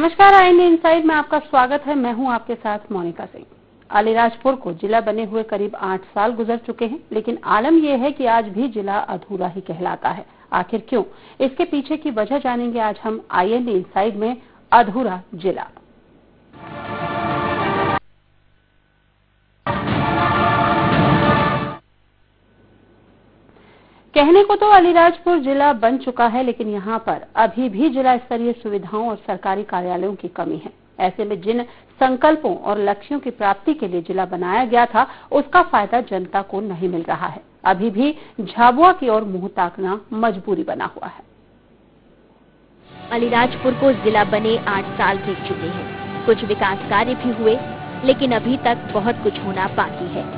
नमस्कार, INA inside में आपका स्वागत है। मैं हूं आपके साथ मोनिका सिंह। अलीराजपुर को जिला बने हुए करीब 8 साल गुजर चुके हैं, लेकिन आलम यह है कि आज भी जिला अधूरा ही कहलाता है। आखिर क्यों? इसके पीछे की वजह जानेंगे आज हम आईएनए इनसाइड में अधूरा जिला। कहने को तो अलीराजपुर जिला बन चुका है, लेकिन यहाँ पर अभी भी जिला स्तरीय सुविधाओं और सरकारी कार्यालयों की कमी है। ऐसे में जिन संकल्पों और लक्ष्यों की प्राप्ति के लिए जिला बनाया गया था, उसका फायदा जनता को नहीं मिल रहा है। अभी भी झाबुआ की ओर मुंह ताकना मजबूरी बना हुआ है। अलीराजपुर को जिला बने 8 साल बीत चुके हैं। कुछ विकास कार्य भी हुए, लेकिन अभी तक बहुत कुछ होना बाकी है।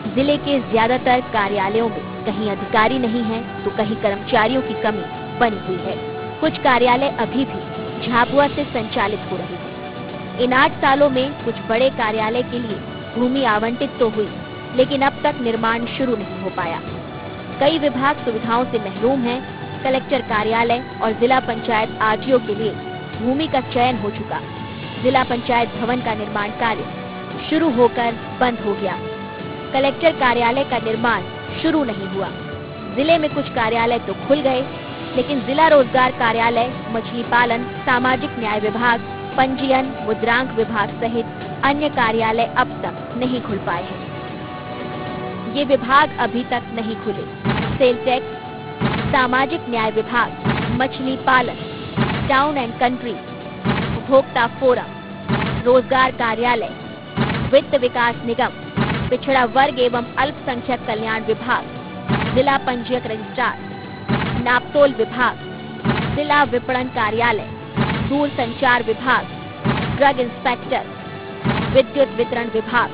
जिले के ज्यादातर कार्यालयों में कहीं अधिकारी नहीं है तो कहीं कर्मचारियों की कमी बनी हुई है। कुछ कार्यालय अभी भी झाबुआ से संचालित हो रहे हैं। इन 8 सालों में कुछ बड़े कार्यालय के लिए भूमि आवंटित तो हुई, लेकिन अब तक निर्माण शुरू नहीं हो पाया। कई विभाग सुविधाओं से महरूम हैं। कलेक्टर कार्यालय और जिला पंचायत आरटीओ के लिए भूमि का चयन हो चुका। जिला पंचायत भवन का निर्माण कार्य शुरू होकर बंद हो गया। कलेक्टर कार्यालय का निर्माण शुरू नहीं हुआ। जिले में कुछ कार्यालय तो खुल गए, लेकिन जिला रोजगार कार्यालय, मछली पालन, सामाजिक न्याय विभाग, पंजीयन, मुद्रांक विभाग सहित अन्य कार्यालय अब तक नहीं खुल पाए हैं। ये विभाग अभी तक नहीं खुले। सेल टैक्स, सामाजिक न्याय विभाग, मछली पालन, टाउन एंड कंट्री, उपभोक्ता फोरम, रोजगार कार्यालय, वित्त विकास निगम, पिछड़ा वर्ग एवं अल्पसंख्यक कल्याण विभाग, जिला पंजीयक रजिस्ट्रार, नापतोल विभाग, जिला विपणन कार्यालय, दूर संचार विभाग, ड्रग इंस्पेक्टर, विद्युत वितरण विभाग।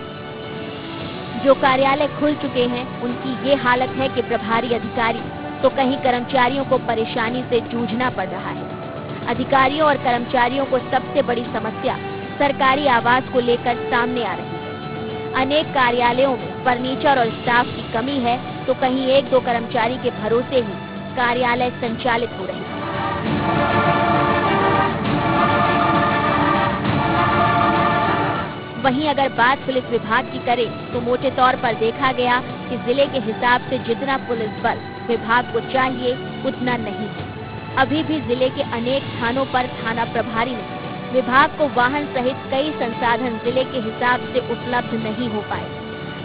जो कार्यालय खुल चुके हैं उनकी ये हालत है कि प्रभारी अधिकारी तो कहीं कर्मचारियों को परेशानी से जूझना पड़ रहा है। अधिकारियों और कर्मचारियों को सबसे बड़ी समस्या सरकारी आवास को लेकर सामने आ रही है। अनेक कार्यालयों में फर्नीचर और स्टाफ की कमी है तो कहीं 1-2 कर्मचारी के भरोसे ही कार्यालय संचालित हो रहे हैं। वहीं अगर बात पुलिस विभाग की करें तो मोटे तौर पर देखा गया कि जिले के हिसाब से जितना पुलिस बल विभाग को चाहिए उतना नहीं है। अभी भी जिले के अनेक स्थानों पर थाना प्रभारी नहीं। विभाग को वाहन सहित कई संसाधन जिले के हिसाब से उपलब्ध नहीं हो पाए।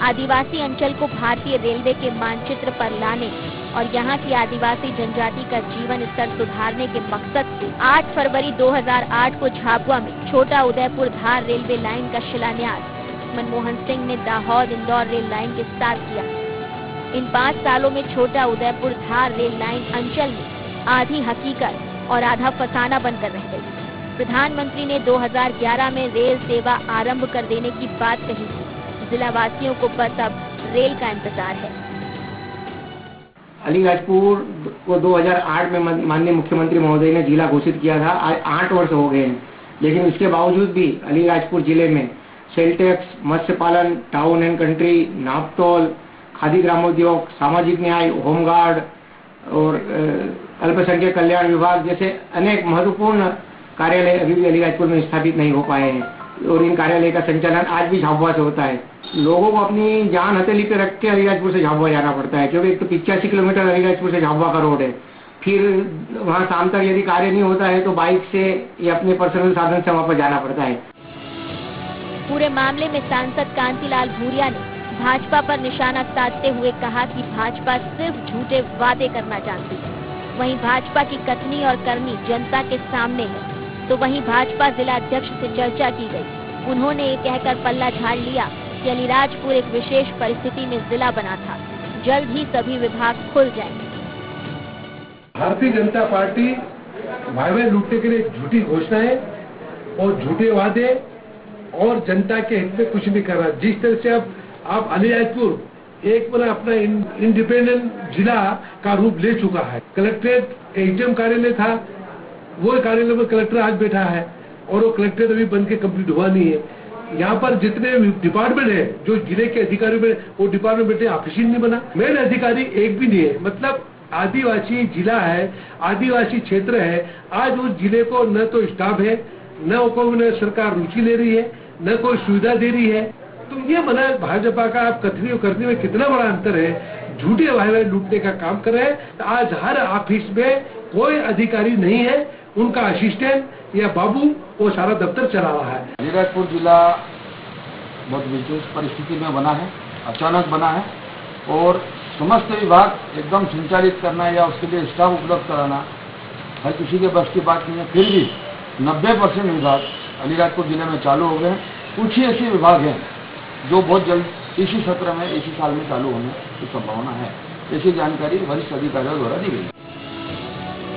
आदिवासी अंचल को भारतीय रेलवे के मानचित्र पर लाने और यहां की आदिवासी जनजाति का जीवन स्तर सुधारने के मकसद से 8 फरवरी 2008 को झाबुआ में छोटा उदयपुर धार रेलवे लाइन का शिलान्यास मनमोहन सिंह ने दाहोद इंदौर रेल लाइन के साथ किया। इन 5 सालों में छोटा उदयपुर धार रेल लाइन अंचल में आधी हकीकत और आधा फसाना बनकर रह गई। प्रधानमंत्री ने 2011 में रेल सेवा आरंभ कर देने की बात कही थी। जिला वासियों को बस अब रेल का इंतजार है। अलीराजपुर को 2008 में माननीय मुख्यमंत्री महोदय ने जिला घोषित किया था। आज 8 वर्ष हो गए हैं, लेकिन इसके बावजूद भी अलीराजपुर जिले में सेल टैक्स, मत्स्य पालन, टाउन एंड कंट्री, नापतोल, खादी ग्रामोद्योग, सामाजिक न्याय, होमगार्ड और अल्पसंख्यक कल्याण विभाग जैसे अनेक महत्वपूर्ण कार्यालय अभी भी अलीराजपुर में स्थापित नहीं हो पाए हैं और इन कार्यालय का संचालन आज भी झाबुआ से होता है। लोगों को अपनी जान हथेली पे रख के अलीराजपुर से झाबुआ जाना पड़ता है, क्योंकि एक तो 85 किलोमीटर अलीराजपुर से झाबुआ का रोड है। फिर वहाँ शाम तक यदि कार्य नहीं होता है तो बाइक से या अपने पर्सनल साधन से वहाँ पर जाना पड़ता है। पूरे मामले में सांसद कांतिलाल भूरिया ने भाजपा पर निशाना साधते हुए कहा कि भाजपा सिर्फ झूठे वादे करना जानती है। वहीं भाजपा की कथनी और करनी जनता के सामने है। तो वहीं भाजपा जिला अध्यक्ष से चर्चा की गई। उन्होंने ये कहकर पल्ला झाड़ लिया कि अलीराजपुर एक विशेष परिस्थिति में जिला बना था, जल्द ही सभी विभाग खुल जाएंगे। भारतीय जनता पार्टी वायवे लूटने के लिए झूठी घोषणाएं और झूठे वादे और जनता के हित में कुछ नहीं कर रहा। जिस तरह से अब आप अलीराजपुर एक बार अपना इंडिपेंडेंट जिला का रूप ले चुका है। कलेक्ट्रेट एसडीएम कार्यालय था, वो कार्यालय में कलेक्टर आज बैठा है और वो कलेक्टर अभी बन के कंप्लीट हुआ नहीं है। यहाँ पर जितने डिपार्टमेंट है जो जिले के अधिकारी में वो डिपार्टमेंट बैठे ऑफिस नहीं बना, मेन अधिकारी एक भी नहीं है। मतलब आदिवासी जिला है, आदिवासी क्षेत्र है। आज उस जिले को न तो स्टाफ है न कोई सरकार रुचि ले रही है, न कोई सुविधा दे रही है। तो ये मना भाजपा का आप कथनी करने में कितना बड़ा अंतर है। झूठे वायदे लूटने का काम कर रहे हैं। आज हर ऑफिस में कोई अधिकारी नहीं है, उनका असिस्टेंट या बाबू वो सारा दफ्तर चला रहा है। अलीराजपुर जिला बहुत विशेष परिस्थिति में बना है, अचानक बना है और समस्त विभाग एकदम संचालित करना या उसके लिए स्टाफ उपलब्ध कराना हर किसी के बस की बात नहीं है। फिर भी 90% विभाग अलीराजपुर जिले में चालू हो गए। कुछ ही ऐसे विभाग हैं जो बहुत जल्द इसी सत्र में, इसी साल में चालू होने की संभावना है। ऐसी जानकारी वरिष्ठ अधिकारियों द्वारा दी गई।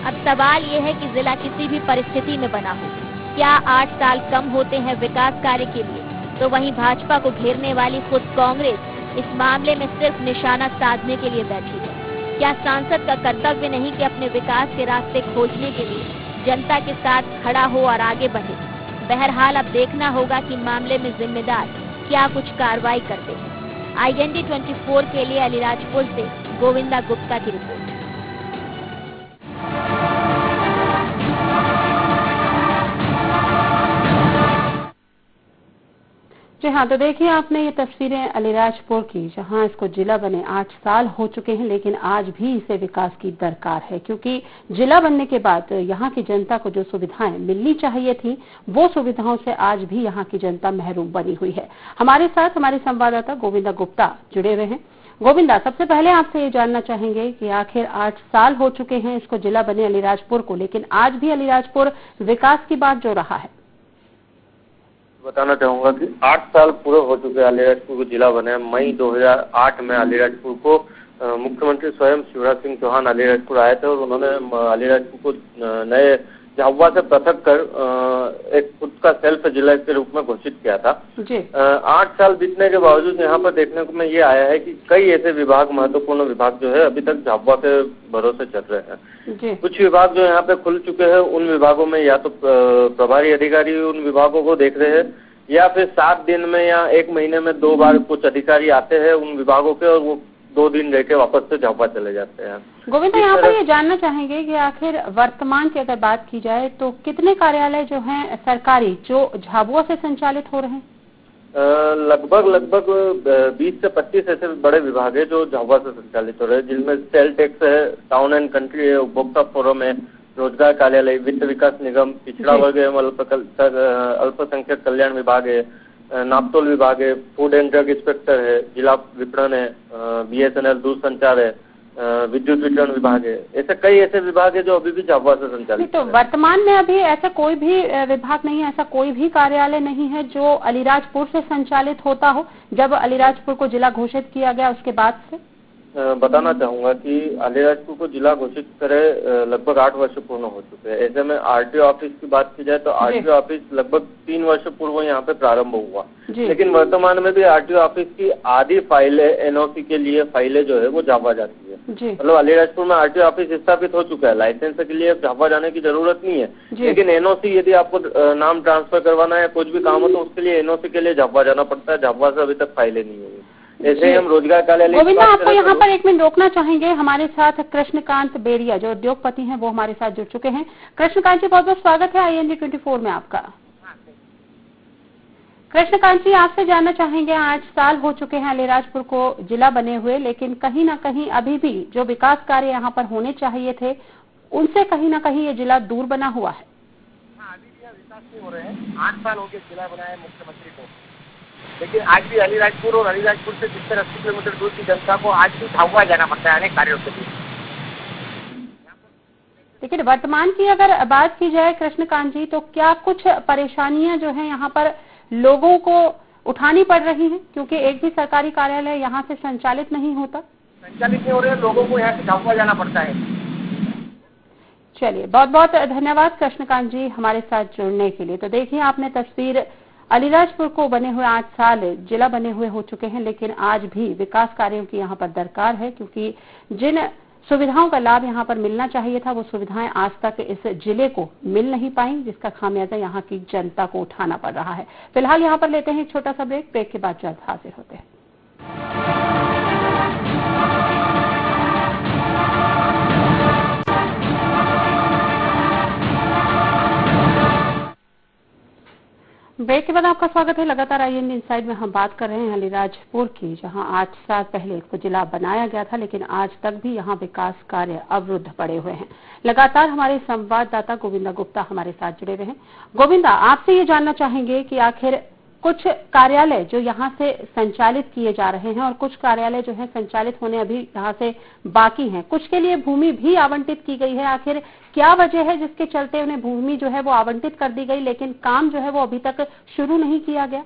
अब सवाल ये है कि जिला किसी भी परिस्थिति में बना हो, क्या 8 साल कम होते हैं विकास कार्य के लिए? तो वहीं भाजपा को घेरने वाली खुद कांग्रेस इस मामले में सिर्फ निशाना साधने के लिए बैठी है। क्या सांसद का कर्तव्य नहीं कि अपने विकास के रास्ते खोजने के लिए जनता के साथ खड़ा हो और आगे बढ़े? बहरहाल अब देखना होगा कि मामले में जिम्मेदार क्या कुछ कार्रवाई करते हैं। IND 24 के लिए अलीराजपुर से गोविंदा गुप्ता की रिपोर्ट। जी हाँ, तो देखिए आपने ये तस्वीरें अलीराजपुर की, जहां इसको जिला बने 8 साल हो चुके हैं, लेकिन आज भी इसे विकास की दरकार है, क्योंकि जिला बनने के बाद यहाँ की जनता को जो सुविधाएं मिलनी चाहिए थी, वो सुविधाओं से आज भी यहाँ की जनता महरूम बनी हुई है। हमारे साथ हमारे संवाददाता गोविंदा गुप्ता जुड़े हुए हैं। गोविंदा, सबसे पहले आपसे ये जानना चाहेंगे कि आखिर 8 साल हो चुके हैं इसको जिला बने अलीराजपुर को, लेकिन आज भी अलीराजपुर विकास की बात जो रहा है। बताना चाहूंगा कि 8 साल पूरे हो चुके हैं अलीराजपुर को जिला बने। मई 2008 में अलीराजपुर को मुख्यमंत्री स्वयं शिवराज सिंह चौहान अलीराजपुर आए थे और उन्होंने अलीराजपुर को नए झाबुआ से पृथक कर एक खुद का सेल्फ जिला के रूप में घोषित किया था। 8 साल बीतने के बावजूद यहाँ पर देखने को में ये आया है कि कई ऐसे विभाग, महत्वपूर्ण विभाग जो है अभी तक झाबुआ के भरोसे चल रहे हैं। कुछ विभाग जो यहाँ पे खुल चुके हैं, उन विभागों में या तो प्रभारी अधिकारी उन विभागों को देख रहे हैं या फिर 7 दिन में या 1 महीने में 2 बार कुछ अधिकारी आते हैं उन विभागों के और वो 2 दिन रह के वापस से झाबुआ चले जाते हैं। गोविंदा, यहाँ पर ये जानना चाहेंगे कि आखिर वर्तमान की अगर बात की जाए तो कितने कार्यालय जो हैं सरकारी जो झाबुआ से संचालित हो रहे हैं? लगभग 20 से 25 ऐसे बड़े विभाग है जो झाबुआ से संचालित हो रहे हैं, जिनमें सेल टैक्स है, टाउन एंड कंट्री है, उपभोक्ता फोरम है, रोजगार कार्यालय, वित्त विकास निगम, पिछड़ा वर्ग एवं अल्पसंख्यक कल्याण विभाग है, नापतोल विभाग है, फूड एंड ड्रग इंस्पेक्टर है, जिला विपणन है, BSNL दूरसंचार है, विद्युत वितरण विभाग है। ऐसे कई ऐसे विभाग है जो अभी भी झाबुआ से संचालित। तो वर्तमान में अभी ऐसा कोई भी विभाग नहीं है, ऐसा कोई भी कार्यालय नहीं है जो अलीराजपुर से संचालित होता हो जब अलीराजपुर को जिला घोषित किया गया उसके बाद से? बताना चाहूंगा कि अलीराजपुर को जिला घोषित करे लगभग 8 वर्ष पूर्ण हो चुके हैं। ऐसे में RTO ऑफिस की बात की जाए तो RTO ऑफिस लगभग 3 वर्ष पूर्व यहाँ पे प्रारंभ हुआ, लेकिन वर्तमान में भी RTO ऑफिस की आधी फाइलें NOC के लिए फाइलें जो है वो झाबुआ जाती है। मतलब अलीराजपुर में RTO ऑफिस स्थापित हो चुका है, लाइसेंस के लिए झाबुआ जाने की जरूरत नहीं है, लेकिन NOC यदि आपको नाम ट्रांसफर करवाना है, कुछ भी काम हो तो उसके लिए NOC के लिए झाबुआ जाना पड़ता है। झाबुआ से अभी तक फाइलें नहीं हुई। ऐसे हम रोजगार कार्यालय। गोविंदा, आपको यहाँ पर 1 मिनट रोकना चाहेंगे। हमारे साथ कृष्णकांत बेरिया जो उद्योगपति हैं वो हमारे साथ जुड़ चुके हैं। कृष्णकांत जी, बहुत बहुत स्वागत है IND 24 में आपका। कृष्णकांत जी, आपसे जानना चाहेंगे 8 साल हो चुके हैं अलीराजपुर को जिला बने हुए, लेकिन कहीं ना कहीं अभी भी जो विकास कार्य यहाँ पर होने चाहिए थे उनसे कहीं ना कहीं ये जिला दूर बना हुआ है। अभी भी विकास नहीं हो रहे हैं। 8 साल हो गए जिला बनाए मुख्यमंत्री को, लेकिन आज भी अलीराजपुर और अलीराजपुर से 70-80 किलोमीटर दूर की जनता को आज भी झाबुआ जाना पड़ता है अनेक कार्यों के लिए। लेकिन वर्तमान की अगर बात की जाए कृष्णकांत जी, तो क्या कुछ परेशानियां जो हैं यहाँ पर लोगों को उठानी पड़ रही हैं, क्योंकि एक भी सरकारी कार्यालय यहाँ से संचालित नहीं होता? संचालित नहीं हो रहे हैं, लोगों को यहाँ से झाबुआ जाना पड़ता है। चलिए, बहुत बहुत धन्यवाद कृष्णकांत जी हमारे साथ जुड़ने के लिए। तो देखिए आपने तस्वीर, अलीराजपुर को बने हुए 8 साल जिला बने हुए हो चुके हैं, लेकिन आज भी विकास कार्यों की यहाँ पर दरकार है, क्योंकि जिन सुविधाओं का लाभ यहाँ पर मिलना चाहिए था वो सुविधाएं आज तक इस जिले को मिल नहीं पाई, जिसका खामियाजा यहाँ की जनता को उठाना पड़ रहा है। फिलहाल यहाँ पर लेते हैं एक छोटा सा ब्रेक के बाद जल्द हाजिर होते हैं। ब्रेक के बाद आपका स्वागत है। लगातार IND इनसाइड में हम बात कर रहे हैं अलीराजपुर की, जहां 8 साल पहले इसको जिला बनाया गया था, लेकिन आज तक भी यहां विकास कार्य अवरुद्ध पड़े हुए हैं। लगातार हमारे संवाददाता गोविंदा गुप्ता हमारे साथ जुड़े हुए हैं। गोविंदा, आपसे ये जानना चाहेंगे कि आखिर कुछ कार्यालय जो यहाँ से संचालित किए जा रहे हैं और कुछ कार्यालय जो है संचालित होने अभी यहाँ से बाकी हैं, कुछ के लिए भूमि भी आवंटित की गई है। आखिर क्या वजह है जिसके चलते उन्हें भूमि जो है वो आवंटित कर दी गई, लेकिन काम जो है वो अभी तक शुरू नहीं किया गया?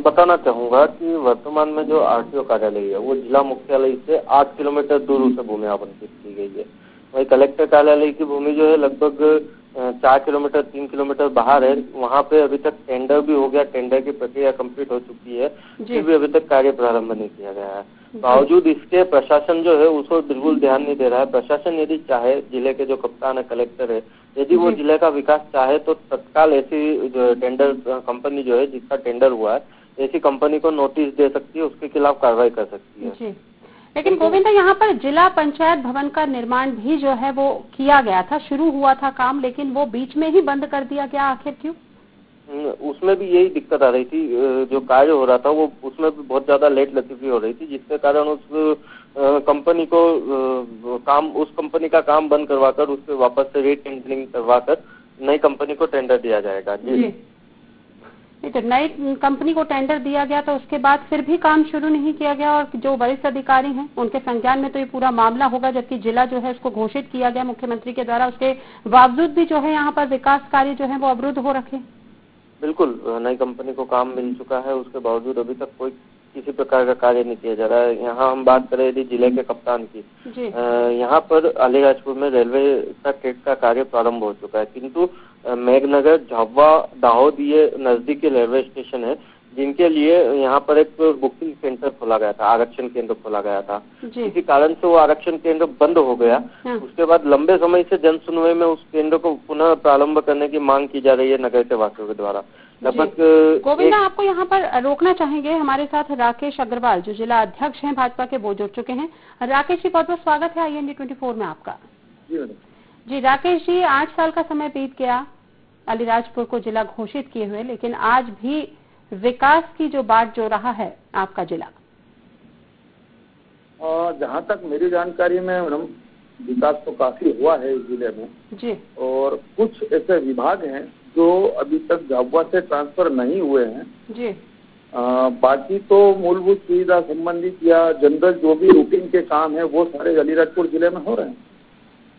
बताना चाहूंगा कि वर्तमान में जो RTO कार्यालय है वो जिला मुख्यालय से 8 किलोमीटर दूर उसे भूमि आवंटित की गई है। वही कलेक्टर कार्यालय की भूमि जो है लगभग 4 किलोमीटर 3 किलोमीटर बाहर है। वहाँ पे अभी तक टेंडर भी हो गया, टेंडर की प्रक्रिया कंप्लीट हो चुकी है, फिर भी अभी तक कार्य प्रारंभ नहीं किया गया है। बावजूद इसके प्रशासन जो है उसको बिल्कुल ध्यान नहीं दे रहा है। प्रशासन यदि चाहे, जिले के जो कप्तान है, कलेक्टर है, यदि वो जिले का विकास चाहे तो तत्काल ऐसी जो टेंडर कंपनी जो है जिसका टेंडर हुआ है, ऐसी कंपनी को नोटिस दे सकती है, उसके खिलाफ कार्रवाई कर सकती है। लेकिन गोविंदा, यहाँ पर जिला पंचायत भवन का निर्माण भी जो है वो किया गया था, शुरू हुआ था काम, लेकिन वो बीच में ही बंद कर दिया गया, आखिर क्यों? उसमें भी यही दिक्कत आ रही थी। जो कार्य हो रहा था वो उसमें भी बहुत ज्यादा लेट लतीफी हो रही थी, जिसके कारण उस कंपनी को उस कंपनी का काम बंद करवाकर उससे वापस से रीटेंडरिंग करवाकर नई कंपनी को टेंडर दिया जाएगा। जी, तो नई कंपनी को टेंडर दिया गया तो उसके बाद फिर भी काम शुरू नहीं किया गया, और जो वरिष्ठ अधिकारी हैं उनके संज्ञान में तो ये पूरा मामला होगा, जबकि जिला जो है इसको घोषित किया गया मुख्यमंत्री के द्वारा, उसके बावजूद भी जो है यहाँ पर विकास कार्य जो है वो अवरुद्ध हो रखे। बिल्कुल, नई कंपनी को काम मिल चुका है, उसके बावजूद अभी तक कोई किसी प्रकार का कार्य नहीं किया जा रहा है। यहाँ हम बात करें यदि जिले के कप्तान की, यहाँ पर अलीराजपुर में रेलवे का ट्रैक का कार्य प्रारंभ हो चुका है, किंतु मेघनगर, झाबुआ, दाहोद ये नजदीकी रेलवे स्टेशन है जिनके लिए यहाँ पर एक बुकिंग सेंटर खोला गया था, आरक्षण केंद्र खोला गया था। इसी कारण से वो आरक्षण केंद्र बंद हो गया। उसके बाद लंबे समय से जन सुनवाई में उस केंद्र को पुनः प्रारंभ करने की मांग की जा रही है नगर के वासियों के द्वारा। लगभग गोविंदा, आपको यहाँ पर रोकना चाहेंगे, हमारे साथ राकेश अग्रवाल जो जिला अध्यक्ष हैं भाजपा के, वो जुड़ चुके हैं। राकेश जी, बहुत बहुत स्वागत है IND 24 में आपका। जी राकेश जी, 8 साल का समय बीत गया अलीराजपुर को जिला घोषित किए हुए, लेकिन आज भी विकास की जो बाट जो रहा है आपका जिला? जहाँ तक मेरी जानकारी में मैडम, विकास तो काफी हुआ है इस जिले में जी, और कुछ ऐसे विभाग हैं जो अभी तक झाबुआ से ट्रांसफर नहीं हुए हैं जी। बाकी तो मूलभूत सुविधा संबंधित या जनरल जो भी रूटीन के काम है वो सारे अलीराजपुर जिले में हो रहे हैं।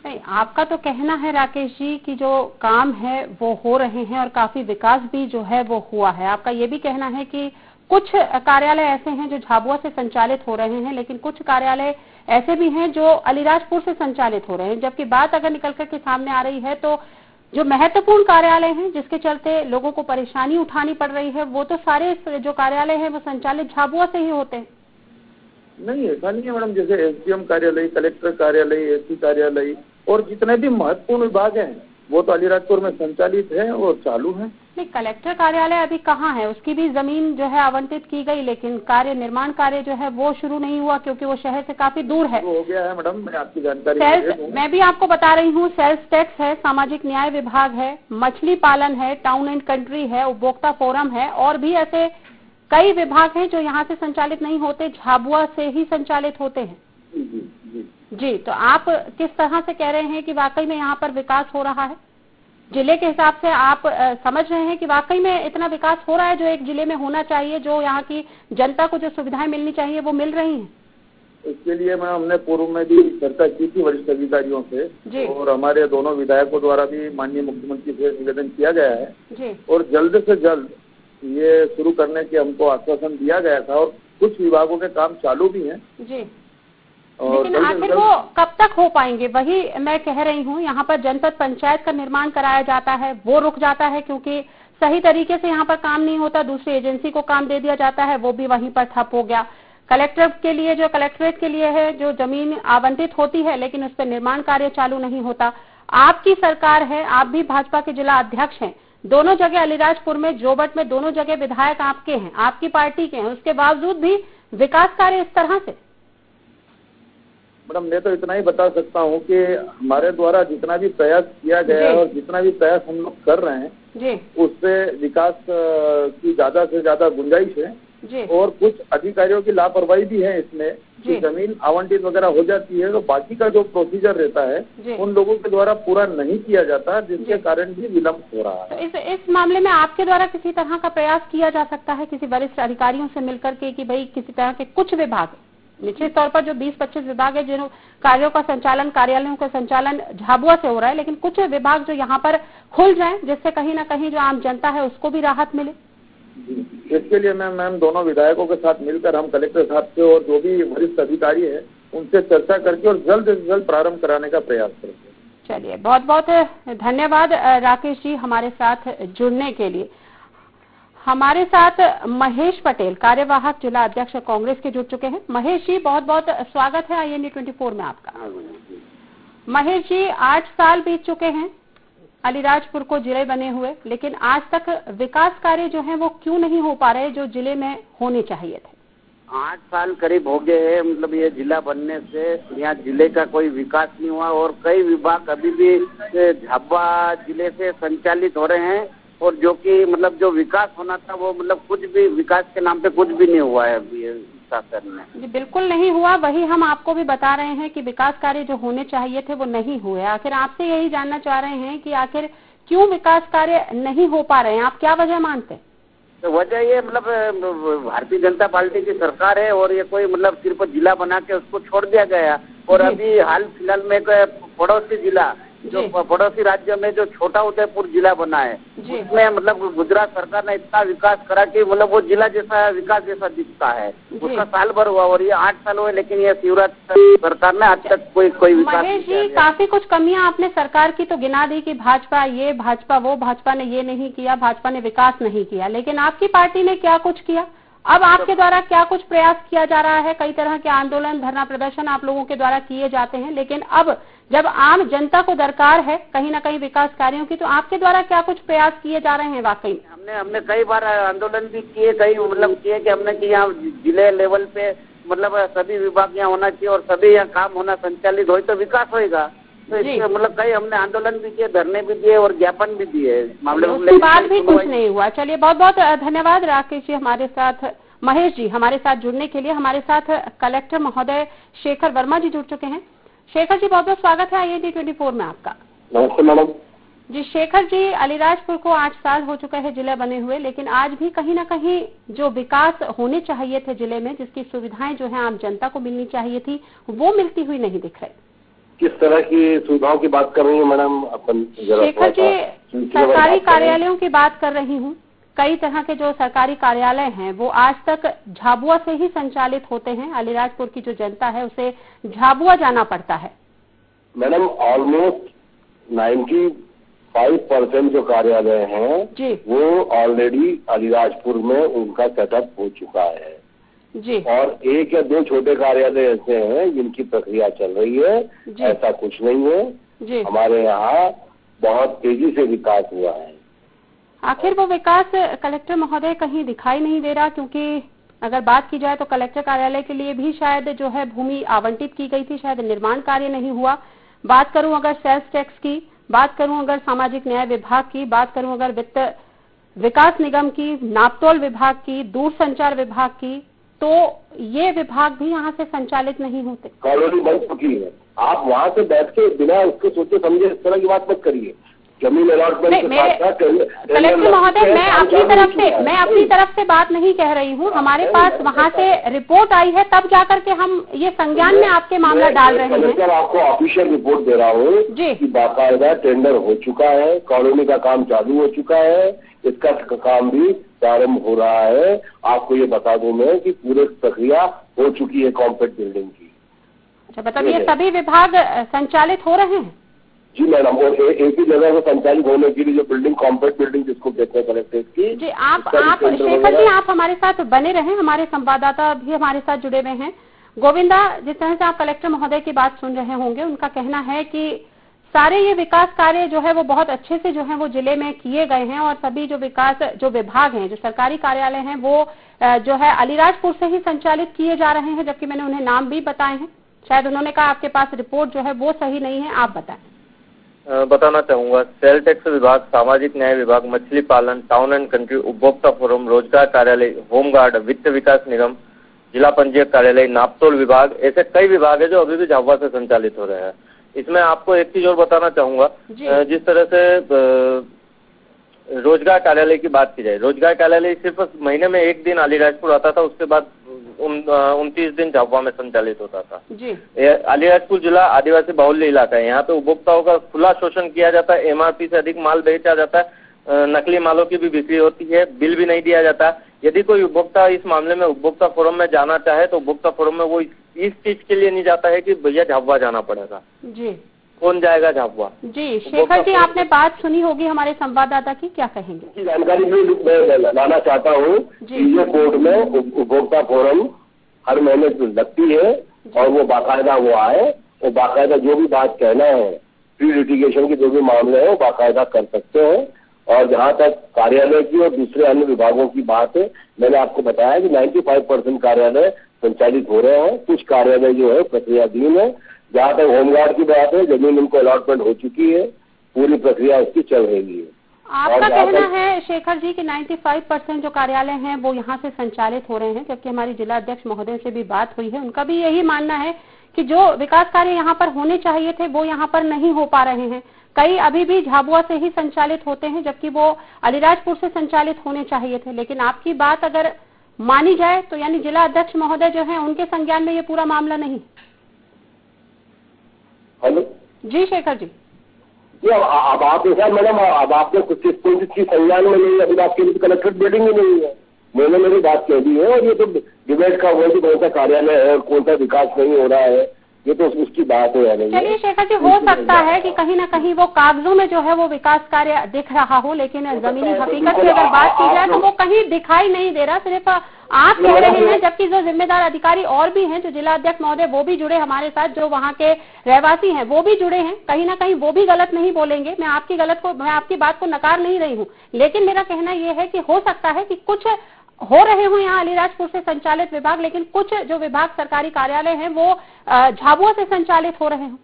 नहीं, आपका तो कहना है राकेश जी कि जो काम है वो हो रहे हैं और काफी विकास भी जो है वो हुआ है। आपका ये भी कहना है कि कुछ कार्यालय ऐसे हैं जो झाबुआ से संचालित हो रहे हैं, लेकिन कुछ कार्यालय ऐसे भी हैं जो अलीराजपुर से संचालित हो रहे हैं। जबकि बात अगर निकल कर के सामने आ रही है तो जो महत्वपूर्ण कार्यालय हैं जिसके चलते लोगों को परेशानी उठानी पड़ रही है, वो तो सारे जो कार्यालय हैं वो संचालित झाबुआ से ही होते हैं। नहीं, ऐसा नहीं है मैडम। जैसे SDM कार्यालय, कलेक्टर कार्यालय, SC कार्यालय और जितने भी महत्वपूर्ण विभाग हैं वो तो अलीराजपुर में संचालित है और चालू है। नहीं, कलेक्टर कार्यालय अभी कहाँ है? उसकी भी जमीन जो है आवंटित की गई, लेकिन निर्माण कार्य जो है वो शुरू नहीं हुआ क्योंकि वो शहर से काफी दूर है। हो गया है मैडम, मैं आपकी जानकारी मैं भी आपको बता रही हूँ। सेल्स टैक्स है, सामाजिक न्याय विभाग है, मछली पालन है, टाउन एंड कंट्री है, उपभोक्ता फोरम है, और भी ऐसे कई विभाग हैं जो यहाँ से संचालित नहीं होते, झाबुआ से ही संचालित होते हैं। जी, तो आप किस तरह से कह रहे हैं कि वाकई में यहाँ पर विकास हो रहा है? जिले के हिसाब से आप समझ रहे हैं कि वाकई में इतना विकास हो रहा है जो एक जिले में होना चाहिए, जो यहाँ की जनता को जो सुविधाएं मिलनी चाहिए वो मिल रही हैं? इसके लिए मैं हमने पूर्व में भी चर्चा की थी वरिष्ठ अधिकारियों से, और हमारे दोनों विधायकों द्वारा भी माननीय मुख्यमंत्री से निवेदन किया गया है जी। और जल्द से जल्द ये शुरू करने के हमको आश्वासन दिया गया था, और कुछ विभागों के काम चालू भी हैं जी। लेकिन आखिर वो कब तक हो पाएंगे? वही मैं कह रही हूँ। यहाँ पर जनपद पंचायत का निर्माण कराया जाता है, वो रुक जाता है क्योंकि सही तरीके से यहाँ पर काम नहीं होता, दूसरी एजेंसी को काम दे दिया जाता है, वो भी वहीं पर ठप हो गया। कलेक्टर के लिए, जो कलेक्ट्रेट के लिए है, जो जमीन आवंटित होती है लेकिन उस पर निर्माण कार्य चालू नहीं होता। आपकी सरकार है, आप भी भाजपा के जिला अध्यक्ष हैं, दोनों जगह अलीराजपुर में, जोबट में, दोनों जगह विधायक आपके हैं, आपकी पार्टी के हैं, उसके बावजूद भी विकास कार्य इस तरह से? मैडम मैं तो इतना ही बता सकता हूँ कि हमारे द्वारा जितना भी प्रयास किया गया है और जितना भी प्रयास हम लोग कर रहे हैं जी। उससे विकास की ज्यादा से ज्यादा गुंजाइश है जी। और कुछ अधिकारियों की लापरवाही भी है इसमें कि जमीन आवंटित वगैरह हो जाती है तो बाकी का जो प्रोसीजर रहता है उन लोगों के द्वारा पूरा नहीं किया जाता, जिसके कारण भी विलम्ब हो रहा है। तो इस मामले में आपके द्वारा किसी तरह का प्रयास किया जा सकता है किसी वरिष्ठ अधिकारियों से मिलकर के कि भाई किसी तरह के कुछ विभाग, निश्चित तौर पर जो 20-25 विभाग है जिन कार्यों का संचालन, कार्यालयों का संचालन झाबुआ से हो रहा है, लेकिन कुछ विभाग जो यहाँ पर खुल जाएं जिससे कहीं ना कहीं जो आम जनता है उसको भी राहत मिले? इसके लिए मैम दोनों विधायकों के साथ मिलकर हम कलेक्टर साहब से और जो भी वरिष्ठ अधिकारी है उनसे चर्चा करके और जल्द से जल्द प्रारंभ कराने का प्रयास करेंगे। चलिए, बहुत बहुत धन्यवाद राकेश जी हमारे साथ जुड़ने के लिए। हमारे साथ महेश पटेल, कार्यवाहक जिला अध्यक्ष कांग्रेस के जुड़ चुके हैं। महेश जी बहुत बहुत स्वागत है IND 24 में आपका। महेश जी 8 साल बीत चुके हैं अलीराजपुर को जिले बने हुए, लेकिन आज तक विकास कार्य जो हैं वो क्यों नहीं हो पा रहे जो जिले में होने चाहिए थे? 8 साल करीब हो गए हैं, मतलब ये जिला बनने से यहाँ जिले का कोई विकास नहीं हुआ और कई विभाग अभी भी झाबुआ जिले से संचालित हो रहे हैं और जो कि मतलब जो विकास होना था वो मतलब कुछ भी विकास के नाम पे कुछ भी नहीं हुआ है अभी शासन में। जी बिल्कुल नहीं हुआ, वही हम आपको भी बता रहे हैं कि विकास कार्य जो होने चाहिए थे वो नहीं हुए। आखिर आपसे यही जानना चाह रहे हैं कि आखिर क्यों विकास कार्य नहीं हो पा रहे हैं, आप क्या वजह मानते हैं? तो वजह ये मतलब भारतीय जनता पार्टी की सरकार है और ये कोई मतलब सिर्फ जिला बना के उसको छोड़ दिया गया और अभी हाल फिलहाल में पड़ोसी जिला जो पड़ोसी राज्य में जो छोटा उदयपुर जिला बना है उसमें मतलब गुजरात सरकार ने इतना विकास करा कि मतलब वो जिला जैसा विकास जैसा दिखता है। उसका साल भर हुआ और ये 8 साल हुए, लेकिन ये शिवराज सरकार ने आज तक कोई विकास। महेश जी काफी कुछ कमियां आपने सरकार की तो गिना दी कि भाजपा ये, भाजपा वो, भाजपा ने ये नहीं किया, भाजपा ने विकास नहीं किया, लेकिन आपकी पार्टी ने क्या कुछ किया? अब आपके द्वारा क्या कुछ प्रयास किया जा रहा है? कई तरह के आंदोलन, धरना प्रदर्शन आप लोगों के द्वारा किए जाते हैं, लेकिन अब जब आम जनता को दरकार है कहीं ना कहीं विकास कार्यों की, तो आपके द्वारा क्या कुछ प्रयास किए जा रहे हैं? वाकई में हमने कई बार आंदोलन भी किए, कई मतलब किए कि हमने कि यहाँ जिले लेवल पे मतलब सभी विभाग यहाँ होना चाहिए और सभी यहाँ काम होना संचालित हो तो विकास होगा। तो इसमें मतलब कई हमने आंदोलन भी किए, धरने भी दिए और ज्ञापन भी दिए मामले में, उसके बाद भी कुछ नहीं हुआ। चलिए, बहुत बहुत धन्यवाद राकेश जी हमारे साथ, महेश जी हमारे साथ जुड़ने के लिए। हमारे साथ कलेक्टर महोदय शेखर वर्मा जी जुड़ चुके हैं। शेखर जी बहुत बहुत स्वागत है IND 24 में आपका। नमस्ते मैडम जी। शेखर जी, अलीराजपुर को 8 साल हो चुका है जिले बने हुए, लेकिन आज भी कहीं ना कहीं जो विकास होने चाहिए थे जिले में, जिसकी सुविधाएं जो है आम जनता को मिलनी चाहिए थी, वो मिलती हुई नहीं दिख रही। किस तरह की सुविधाओं की बात कर रही है मैडम? अपन शेखर जी, सरकारी कार्यालयों की बात कर रही हूँ। कई तरह के जो सरकारी कार्यालय हैं वो आज तक झाबुआ से ही संचालित होते हैं। अलीराजपुर की जो जनता है उसे झाबुआ जाना पड़ता है। मैडम ऑलमोस्ट 95% जो कार्यालय हैं वो ऑलरेडी अलीराजपुर में उनका सेटअप हो चुका है जी, और 1 या 2 छोटे कार्यालय ऐसे हैं जिनकी प्रक्रिया चल रही है। ऐसा कुछ नहीं है जी। हमारे यहाँ बहुत तेजी से विकास हुआ है। आखिर वो विकास कलेक्टर महोदय कहीं दिखाई नहीं दे रहा, क्योंकि अगर बात की जाए तो कलेक्टर कार्यालय के लिए भी शायद जो है भूमि आवंटित की गई थी, शायद निर्माण कार्य नहीं हुआ। बात करूं अगर सेल्स टैक्स की, बात करूं अगर सामाजिक न्याय विभाग की, बात करूं अगर वित्त विकास निगम की, नापतोल विभाग की, दूरसंचार विभाग की, तो ये विभाग भी यहाँ से संचालित नहीं होते। कॉलोनी बन चुकी है, आप वहाँ से बैठ के बिना उसको सोचे समझे इस तरह की बात मत करिए। जमीन अलॉटमेंट कलेक्टर महोदय, मैं अपनी तरफ से बात नहीं कह रही हूँ। हमारे पास वहाँ से रिपोर्ट आई है, तब जाकर के हम ये संज्ञान में आपके मामला डाल रहे हैं। सर, आपको ऑफिशियल रिपोर्ट दे रहा हूँ कि बाकायदा टेंडर हो चुका है, कॉलोनी का काम चालू हो चुका है, इसका काम भी प्रारंभ हो रहा है। आपको ये बता दूं मैं कि पूरी प्रक्रिया हो चुकी है कॉम्पैक्ट बिल्डिंग की। अच्छा, मतलब ये सभी विभाग संचालित हो रहे हैं? जी मैडम, और एक ही जगह से संचालित होने के लिए जो बिल्डिंग कॉम्पैक्ट बिल्डिंग जिसको कहते हैं कलेक्ट्रेट की। जी, आप शेखर जी आप हमारे साथ बने रहे, हमारे संवाददाता भी हमारे साथ जुड़े हुए हैं। गोविंदा, जिस तरह से आप कलेक्टर महोदय की बात सुन रहे होंगे, उनका कहना है कि सारे ये विकास कार्य जो है वो बहुत अच्छे से जो है वो जिले में किए गए हैं और सभी जो विभाग हैं, जो सरकारी कार्यालय हैं, वो जो है अलीराजपुर से ही संचालित किए जा रहे हैं, जबकि मैंने उन्हें नाम भी बताए हैं। शायद उन्होंने कहा आपके पास रिपोर्ट जो है वो सही नहीं है, आप बताएं। बताना चाहूंगा, सेल टैक्स विभाग, सामाजिक न्याय विभाग, मछली पालन, टाउन एंड कंट्री, उपभोक्ता फोरम, रोजगार कार्यालय, होमगार्ड, वित्त विकास निगम, जिला पंजीयक कार्यालय, नापतोल विभाग, ऐसे कई विभाग है जो अभी भी झाबुआ से संचालित हो रहे हैं। इसमें आपको एक चीज और बताना चाहूंगा, जिस तरह से रोजगार कार्यालय की बात की जाए, रोजगार कार्यालय सिर्फ महीने में एक दिन अलीराजपुर आता था, उसके बाद 29 दिन झाबुआ में संचालित होता था। अलीराजपुर जिला आदिवासी बाहुल्य इलाका है, यहाँ पे उपभोक्ताओं का खुला शोषण किया जाता है, MRP से अधिक माल बेचा जाता है, नकली मालों की भी बिक्री होती है, बिल भी नहीं दिया जाता। यदि कोई उपभोक्ता इस मामले में उपभोक्ता फोरम में जाना चाहे तो उपभोक्ता फोरम में वो इस चीज के लिए नहीं जाता है कि भैया झाबुआ जाना पड़ेगा। जी, कौन जाएगा झाबुआ? जी शेखर जी, आपने बात सुनी होगी हमारे संवाददाता की, क्या कहेंगे? जानकारी मैं लाना चाहता हूँ कि ये कोर्ट में उपभोक्ता फोरम हर महीने लगती है और वो बाकायदा वो आए और बाकायदा जो भी बात कहना है, प्री लिटिगेशन के जो भी मामले हैं वो बाकायदा कर सकते हैं। और जहाँ तक कार्यालय की और दूसरे अन्य विभागों की बात है, मैंने आपको बताया कि 95% कार्यालय संचालित हो रहे हैं, कुछ कार्यालय जो है प्रक्रियाधीन है। जहाँ तक होमगार्ड की बात है, जमीन उनको अलॉटमेंट हो चुकी है, पूरी प्रक्रिया उसकी चल रही है। आपका कहना है शेखर जी कि 95% जो कार्यालय हैं वो यहाँ से संचालित हो रहे हैं, जबकि हमारी जिला अध्यक्ष महोदय से भी बात हुई है, उनका भी यही मानना है कि जो विकास कार्य यहाँ पर होने चाहिए थे वो यहाँ पर नहीं हो पा रहे हैं। कई अभी भी झाबुआ से ही संचालित होते हैं, जबकि वो अलीराजपुर से संचालित होने चाहिए थे। लेकिन आपकी बात अगर मानी जाए तो यानी जिला अध्यक्ष महोदय जो है उनके संज्ञान में ये पूरा मामला नहीं। हेलो जी शेखर जी। अब आप ऐसा मैडम, अब आपने कुछ की संज्ञान में नहीं, अभी आपके लिए कलेक्ट्रेट बिल्डिंग ही नहीं है। मैंने मेरी बात कह दी है और ये तो डिबेट का हुआ कि कौन सा कार्यालय है और कौन सा विकास नहीं हो रहा है, ये तो उसकी बात है। चलिए शेखर जी, हो सकता है कि कहीं ना कहीं वो कागजों में जो है वो विकास कार्य दिख रहा हो, लेकिन जमीनी हकीकत की अगर बात की जाए तो वो कहीं दिखाई नहीं दे रहा, सिर्फ आप कह रहे हैं। जबकि जो जिम्मेदार अधिकारी और भी हैं, जो जिला अध्यक्ष महोदय वो भी जुड़े हमारे साथ, जो वहाँ के रहवासी हैं वो भी जुड़े हैं, कहीं ना कहीं वो भी गलत नहीं बोलेंगे। मैं आपकी बात को नकार नहीं रही हूँ, लेकिन मेरा कहना यह है कि हो सकता है कि कुछ हो रहे हो यहाँ अलीराजपुर से संचालित विभाग, लेकिन कुछ जो विभाग सरकारी कार्यालय हैं वो झाबुआ से संचालित हो रहे हो।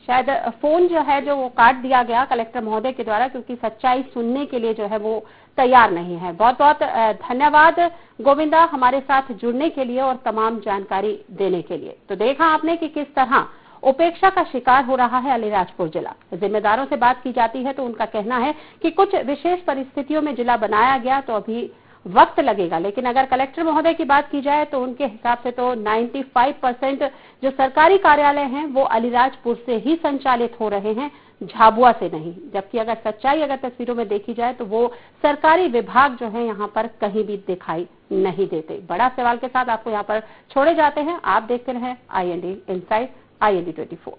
शायद फोन जो है जो वो काट दिया गया कलेक्टर महोदय के द्वारा, क्योंकि सच्चाई सुनने के लिए जो है वो तैयार नहीं है। बहुत बहुत धन्यवाद गोविंदा हमारे साथ जुड़ने के लिए और तमाम जानकारी देने के लिए। तो देखा आपने कि किस तरह उपेक्षा का शिकार हो रहा है अलीराजपुर जिला। जिम्मेदारों से बात की जाती है तो उनका कहना है कि कुछ विशेष परिस्थितियों में जिला बनाया गया तो अभी वक्त लगेगा, लेकिन अगर कलेक्टर महोदय की बात की जाए तो उनके हिसाब से तो 95% जो सरकारी कार्यालय हैं वो अलीराजपुर से ही संचालित हो रहे हैं, झाबुआ से नहीं। जबकि अगर सच्चाई तस्वीरों में देखी जाए तो वो सरकारी विभाग जो है यहाँ पर कहीं भी दिखाई नहीं देते। बड़ा सवाल के साथ आपको यहाँ पर छोड़े जाते हैं। आप देखते रहे IND इनसाइड, IND 24।